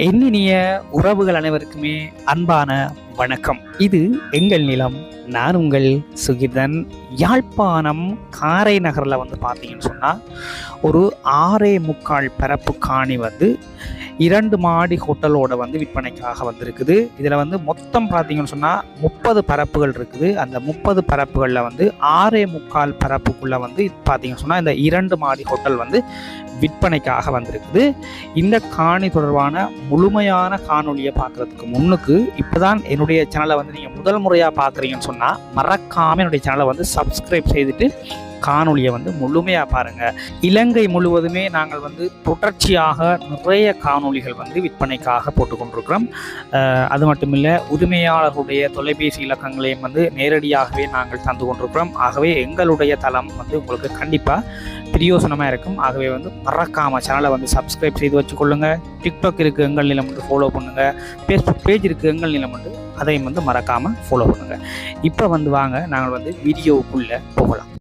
எண்ணினிய உறவுகள் அனைவருக்குமே அன்பான வணக்கம். இது எங்கள் நிலம். நான் உங்கள் சுகிர்தன். யாழ்ப்பாணம் காரை நகரில் பார்த்தீங்கன்னு சொன்னால் ஒரு 6.25 பரப்பு காணி 2 மாடி ஹோட்டலோட விற்பனைக்காக வந்திருக்குது. இதில் மொத்தம் பார்த்தீங்கன்னு சொன்னால் 30 பரப்புகள் இருக்குது. அந்த 30 பரப்புகளில் 6.25 பரப்புக்குள்ளே பார்த்தீங்கன்னு சொன்னால் இந்த 2 மாடி ஹோட்டல் விற்பனைக்காக வந்திருக்குது. இந்த காணி தொடர்பான முழுமையான காணொலியை பார்க்குறதுக்கு முன்னுக்கு இப்போதான் என்னுடைய சேனலை நீங்கள் முதல் முறையாக பார்க்குறீங்கன்னு சொன்னால் மறக்காமல் என்னுடைய சேனலை சப்ஸ்கிரைப் செய்துட்டு காணொலியை முழுமையாக பாருங்கள். இலங்கை முழுவதுமே நாங்கள் தொடர்ச்சியாக நிறைய காணொலிகள் விற்பனைக்காக போட்டுக்கொண்டிருக்கிறோம். அது மட்டும் இல்லை, உரிமையாளர்களுடைய தொலைபேசி இலக்கங்களையும் நேரடியாகவே நாங்கள் தந்து கொண்டிருக்கிறோம். ஆகவே எங்களுடைய தளம் உங்களுக்கு கண்டிப்பாக பிரயோசனமாக இருக்கும். ஆகவே மறக்காமல் சேனலை சப்ஸ்கிரைப் செய்து வச்சுக்கொள்ளுங்கள். டிக்டாக் இருக்குது, எங்கள் நிலம் ஃபாலோ பண்ணுங்கள். ஃபேஸ்புக் பேஜ் இருக்குது, எங்கள் நிலம் அதையும் மறக்காமல் ஃபாலோ பண்ணுங்கள். இப்போ வாங்க நாங்கள் வீடியோவுக்குள்ளே போகலாம்.